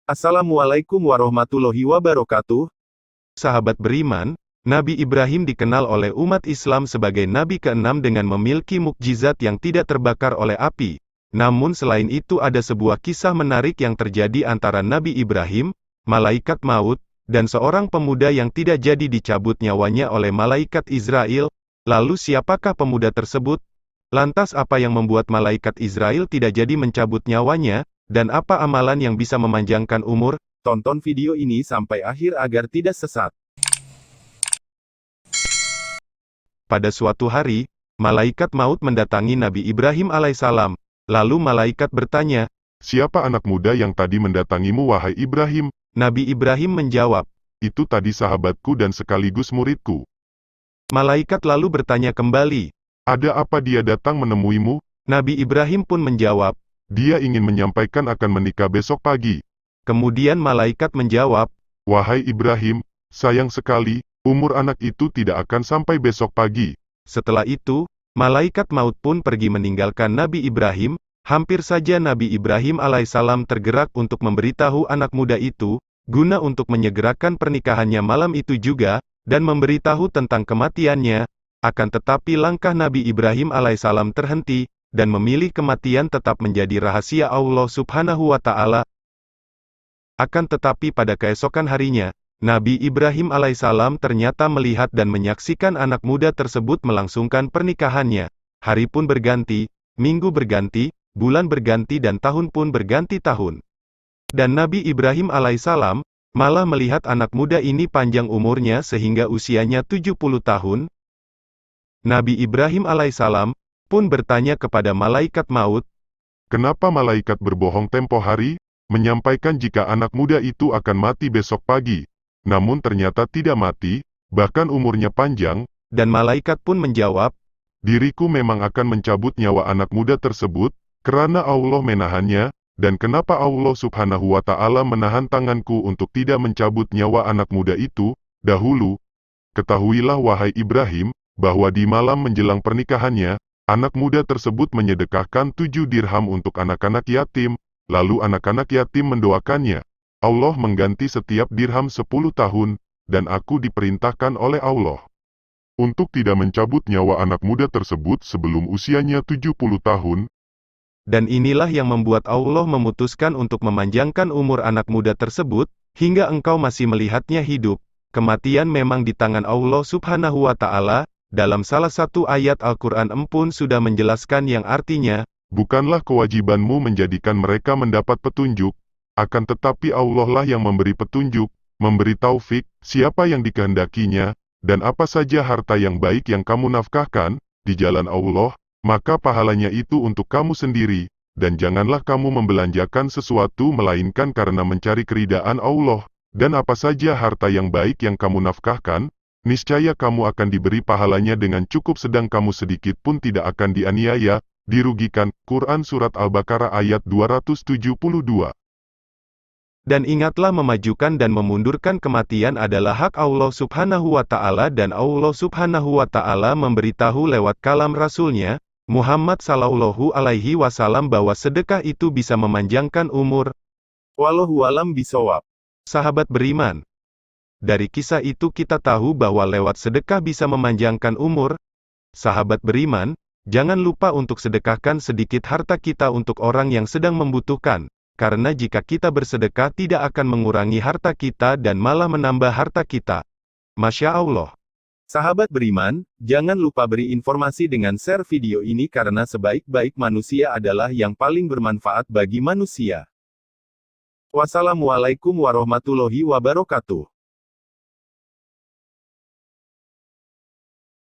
Assalamualaikum warahmatullahi wabarakatuh. Sahabat beriman, Nabi Ibrahim dikenal oleh umat Islam sebagai Nabi ke-6 dengan memiliki mukjizat yang tidak terbakar oleh api. Namun selain itu ada sebuah kisah menarik yang terjadi antara Nabi Ibrahim, malaikat maut, dan seorang pemuda yang tidak jadi dicabut nyawanya oleh malaikat Israel. Lalu siapakah pemuda tersebut? Lantas apa yang membuat malaikat Israel tidak jadi mencabut nyawanya? Dan apa amalan yang bisa memanjangkan umur? Tonton video ini sampai akhir agar tidak sesat. Pada suatu hari, malaikat maut mendatangi Nabi Ibrahim alaihissalam. Lalu malaikat bertanya, "Siapa anak muda yang tadi mendatangimu wahai Ibrahim?" Nabi Ibrahim menjawab, "Itu tadi sahabatku dan sekaligus muridku." Malaikat lalu bertanya kembali, "Ada apa dia datang menemuimu?" Nabi Ibrahim pun menjawab, "Dia ingin menyampaikan akan menikah besok pagi." Kemudian malaikat menjawab, "Wahai Ibrahim, sayang sekali, umur anak itu tidak akan sampai besok pagi." Setelah itu, malaikat maut pun pergi meninggalkan Nabi Ibrahim. Hampir saja Nabi Ibrahim alaihissalam tergerak untuk memberitahu anak muda itu, guna untuk menyegerakan pernikahannya malam itu juga, dan memberitahu tentang kematiannya. Akan tetapi langkah Nabi Ibrahim alaihissalam terhenti, dan memilih kematian tetap menjadi rahasia Allah subhanahu wa ta'ala. Akan tetapi pada keesokan harinya, Nabi Ibrahim alaihissalam ternyata melihat dan menyaksikan anak muda tersebut melangsungkan pernikahannya. Hari pun berganti, minggu berganti, bulan berganti dan tahun pun berganti tahun. Dan Nabi Ibrahim alaihissalam malah melihat anak muda ini panjang umurnya sehingga usianya 70 tahun. Nabi Ibrahim alaihissalam pun bertanya kepada malaikat maut, "Kenapa malaikat berbohong tempo hari, menyampaikan jika anak muda itu akan mati besok pagi, namun ternyata tidak mati, bahkan umurnya panjang?" Dan malaikat pun menjawab, "Diriku memang akan mencabut nyawa anak muda tersebut, karena Allah menahannya, dan kenapa Allah subhanahu wa ta'ala menahan tanganku untuk tidak mencabut nyawa anak muda itu, dahulu? Ketahuilah wahai Ibrahim, bahwa di malam menjelang pernikahannya, anak muda tersebut menyedekahkan 7 dirham untuk anak-anak yatim, lalu anak-anak yatim mendoakannya. Allah mengganti setiap dirham 10 tahun, dan aku diperintahkan oleh Allah untuk tidak mencabut nyawa anak muda tersebut sebelum usianya 70 tahun. Dan inilah yang membuat Allah memutuskan untuk memanjangkan umur anak muda tersebut, hingga engkau masih melihatnya hidup. Kematian memang di tangan Allah subhanahu wa ta'ala." Dalam salah satu ayat Al-Quran pun sudah menjelaskan yang artinya, Bukanlah kewajibanmu menjadikan mereka mendapat petunjuk, akan tetapi Allah lah yang memberi petunjuk, memberi taufik, siapa yang dikehendakinya, dan apa saja harta yang baik yang kamu nafkahkan, di jalan Allah, maka pahalanya itu untuk kamu sendiri, dan janganlah kamu membelanjakan sesuatu melainkan karena mencari keridaan Allah, dan apa saja harta yang baik yang kamu nafkahkan, niscaya kamu akan diberi pahalanya dengan cukup sedang kamu sedikit pun tidak akan dianiaya, dirugikan. Quran Surat Al-Baqarah ayat 272. dan ingatlah memajukan dan memundurkan kematian adalah hak Allah subhanahu wa ta'ala dan Allah subhanahu wa ta'ala memberitahu lewat kalam Rasulnya, Muhammad sallallahu alaihi wasallam bahwa sedekah itu bisa memanjangkan umur. Wallahu alam bisawab. Sahabat beriman, dari kisah itu kita tahu bahwa lewat sedekah bisa memanjangkan umur. Sahabat beriman, jangan lupa untuk sedekahkan sedikit harta kita untuk orang yang sedang membutuhkan. Karena jika kita bersedekah tidak akan mengurangi harta kita dan malah menambah harta kita. Masya Allah. Sahabat beriman, jangan lupa beri informasi dengan share video ini karena sebaik-baik manusia adalah yang paling bermanfaat bagi manusia. Wassalamualaikum warahmatullahi wabarakatuh.